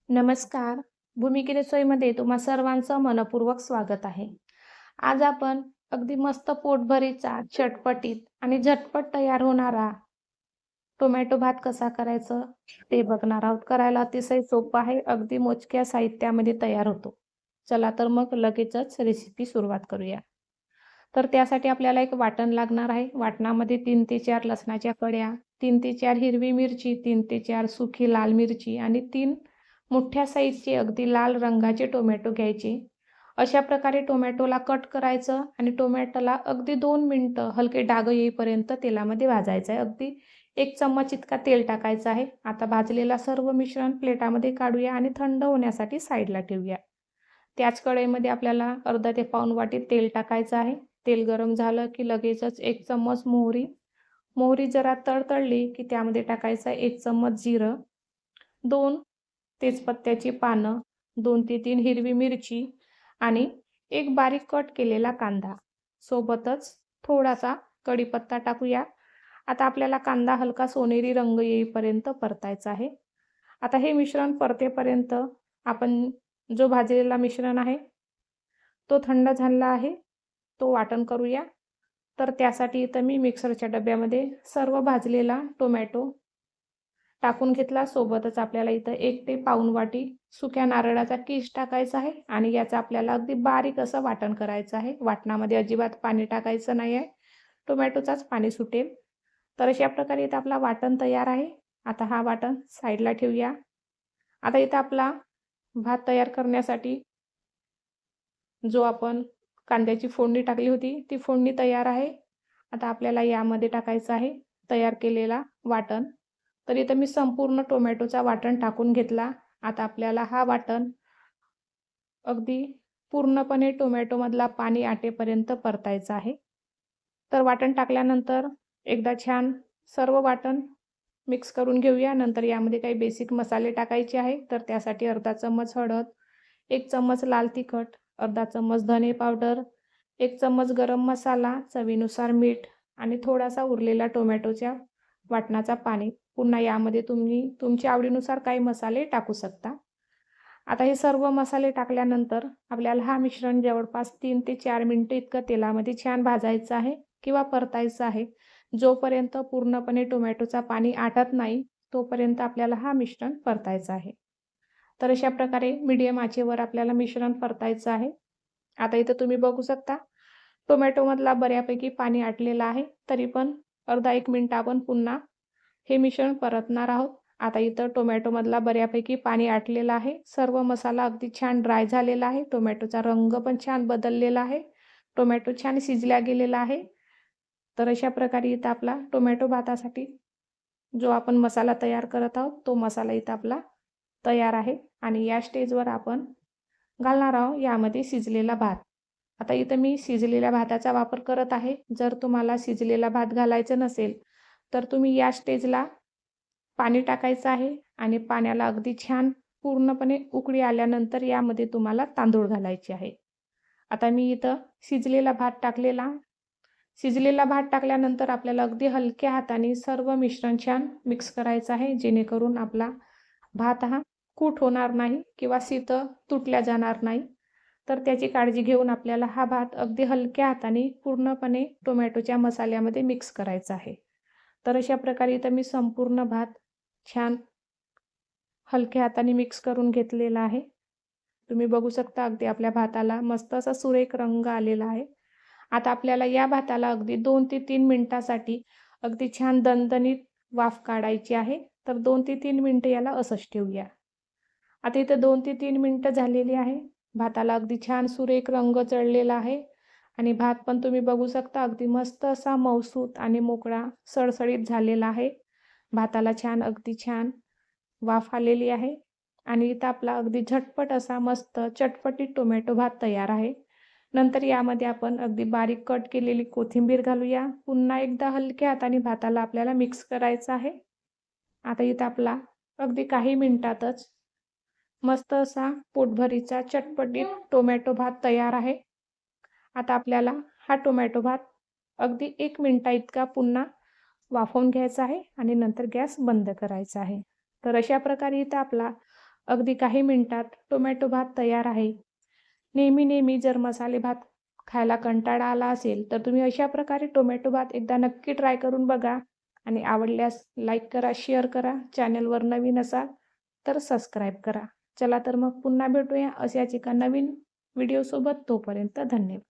नमस्कार. भूमिकी रसोईमध्ये तुम्हा सर्वांचं मनःपूर्वक स्वागत आहे. आज आपण अगदी मस्त पोटभरीचा, चटपटीत आणि झटपट तयार होणारा टोमॅटो भात कसा करायचा ते बघणार आहोत. करायला अतिशय सोपं आहे. अगदी मोजक्या साहित्यामध्ये तयार होतो. चला तर मग लगेचच रेसिपी सुरुवात करूया. तर त्यासाठी आपल्याला एक वाटण लागणार आहे. वाटणामध्ये 3 ते 4 लसणाच्या कळ्या, 3 ते 4 हिरवी मिरची, 3 ते 4 सुकी लाल मिरची आणि 3 मोठ्या साईजचे अगदी लाल रंगाचे टोमॅटो घ्यायचे. अशा प्रकारे टोमॅटोला कट करायचं आणि टोमॅटोला अगदी 2 मिनिटं हलके डाग येईपर्यंत तेलामध्ये भाजायचं आहे. अगदी 1 चम्मच इतका तेल टाकायचं आहे. आता भाजलेला सर्व मिश्रण प्लेटामध्ये काढूया आणि थंड होण्यासाठी साईडला ठेवूया. त्याच कढईमध्ये आपल्याला अर्धा ते पाऊण वाटी तेल टाकायचं आहे. तेल गरम झालं की लगेचच 1 चम्मच मोहरी. मोहरी जरा तडतडली की त्यामध्ये टाकायचं 1 चम्मच जिरं, 2 तेजपत्त्याची पानं, 2 ते 3 हिरवी मिरची आणि एक बारीक कट केलेला कांदा. सोबतच थोडासा कढीपत्ता टाकूया. आता आपल्याला कांदा हलका सोनेरी रंग येईपर्यंत परतायचा आहे. आता हे मिश्रण परतेपर्यंत आपण जो भाजलेला मिश्रण आहे, तो थंड झालेला आहे. तो वाटण करूया. तर त्यासाठी इथं मी मिक्सरच्या डब्यामध्ये सर्व भाजलेला टोमॅटो टाकून घेतला. सोबतच आपल्याला इथं 1 ते पाऊण वाटी सुक्या नारळाचा कीस टाकायचा आहे आणि याचं आपल्याला अगदी बारीक असं वाटण करायचं आहे. वाटणामध्ये अजिबात पाणी टाकायचं नाही आहे. टोमॅटोचाच पाणी सुटेल. तर अशा प्रकारे इथं आपला वाटण तयार आहे. आता हा वाटण साईडला ठेवूया. आता इथं आपला भात तयार करण्यासाठी जो आपण कांद्याची फोडणी टाकली होती, ती फोडणी तयार आहे. आता आपल्याला यामध्ये टाकायचं आहे तयार केलेला वाटण. तर इथं मी संपूर्ण टोमॅटोचा वाटण टाकून घेतला. आता आपल्याला हा वाटण अगदी पूर्णपणे टोमॅटोमधला पाणी आटेपर्यंत परतायचा आहे. तर वाटण टाकल्यानंतर एकदा छान सर्व वाटण मिक्स करून घेऊया. नंतर यामध्ये काही बेसिक मसाले टाकायचे आहे. तर त्यासाठी अर्धा चम्मच हळद, 1 चम्मच लाल तिखट, अर्धा चम्मच धने पावडर, 1 चम्मच गरम मसाला, चवीनुसार मीठ आणि थोडासा उरलेला टोमॅटोच्या वाटणाचा पाणी. पुन्हा यामध्ये तुम्ही तुमच्या आवडीनुसार काही मसाले टाकू शकता. आता हे सर्व मसाले टाकल्यानंतर आपल्याला हा मिश्रण जवळपास 3 ते 4 मिनिटं इतकं तेलामध्ये छान भाजायचं आहे किंवा परतायचं आहे. जोपर्यंत पूर्णपणे टोमॅटोचा पाणी आटत नाही, तोपर्यंत आपल्याला हा मिश्रण परतायचं आहे. तर अशा प्रकारे मीडियम आचेवर आपल्याला मिश्रण परतायचं आहे. आता इथं तुम्ही बघू शकता टोमॅटोमधला बऱ्यापैकी पाणी आटलेलं आहे. तरी पण अर्धा 1 मिनिट आपण पुन्हा हे मिश्रण परतणार आहोत. आता इथं टोमॅटोमधला बऱ्यापैकी पाणी आटलेलं आहे. सर्व मसाला अगदी छान ड्राय झालेला आहे. टोमॅटोचा रंग पण छान बदललेला आहे. टोमॅटो छान शिजला गेलेला आहे. तर अशा प्रकारे इथं आपला टोमॅटो भातासाठी जो आपण मसाला तयार करत आहोत, तो मसाला इथं आपला तयार आहे आणि या स्टेजवर आपण घालणार आहोत यामध्ये शिजलेला भात. आता इथं मी शिजलेल्या भाताचा वापर करत आहे. जर तुम्हाला शिजलेला भात घालायचा नसेल, तर तुम्ही या स्टेजला पाणी टाकायचं आहे आणि पाण्याला अगदी छान पूर्णपणे उकळी आल्यानंतर यामध्ये तुम्हाला तांदूळ घालायचे आहे. आता मी इथं शिजलेला भात टाकलेला. शिजलेला भात टाकल्यानंतर आपल्याला अगदी हलक्या हाताने सर्व मिश्रण छान मिक्स करायचं आहे, जेणेकरून आपला भात हा कूट होणार नाही किंवा शीतं तुटल्या जाणार नाही. तर त्याची काळजी घेऊन आपल्याला हा भात अगदी हलक्या हाताने पूर्णपणे टोमॅटोच्या मसाल्यामध्ये मिक्स करायचा आहे. तर अशा प्रकारे इथं मी संपूर्ण भात छान हलक्या हाताने मिक्स करून घेतलेला आहे. तुम्ही बघू शकता अगदी आपल्या भाताला मस्त असा सुरेख रंग आलेला आहे. आता आपल्याला या भाताला अगदी 2 ते 3 मिनिटासाठी अगदी छान दणदणीत वाफ काढायची आहे. तर 2 ते 3 मिनिटं याला असंच ठेवूया. आता इथं 2 ते 3 मिनिटं झालेली आहे. भाताला अगदी छान सुरेख रंग चढलेला आहे आणि भात पण तुम्ही बघू शकता अगदी मस्त असा मऊसूत आणि मोकळा सळसळीत झालेला आहे. भाताला छान अगदी छान वाफ आलेली आहे आणि इथं आपला अगदी झटपट असा मस्त चटपटीत टोमॅटो भात तयार आहे. नंतर यामध्ये आपण अगदी बारीक कट केलेली कोथिंबीर घालूया. पुन्हा एकदा हलक्या हाताने भाताला आपल्याला मिक्स करायचं आहे. आता इथं आपला अगदी काही मिनिटातच मस्त असा पोटभरीचा चटपटीत टोमॅटो भात तयार आहे. आता आपल्याला हा टोमॅटो भात अगदी 1 मिनिटा इतका पुन्हा वाफवून घ्यायचा आहे आणि नंतर गॅस बंद करायचा आहे. तर अशा प्रकारे इथं आपला अगदी काही मिनिटात टोमॅटो भात तयार आहे. नेहमी जर मसाले भात खायला कंटाळा आला असेल तर तुम्ही अशा प्रकारे टोमॅटो भात एकदा नक्की ट्राय करून बघा आणि आवडल्यास लाईक करा, शेअर करा. चॅनलवर नवीन असाल तर सबस्क्राईब करा. चला तर मग पुन्हा भेटूया अशाच एका नवीन व्हिडिओसोबत. तोपर्यंत धन्यवाद.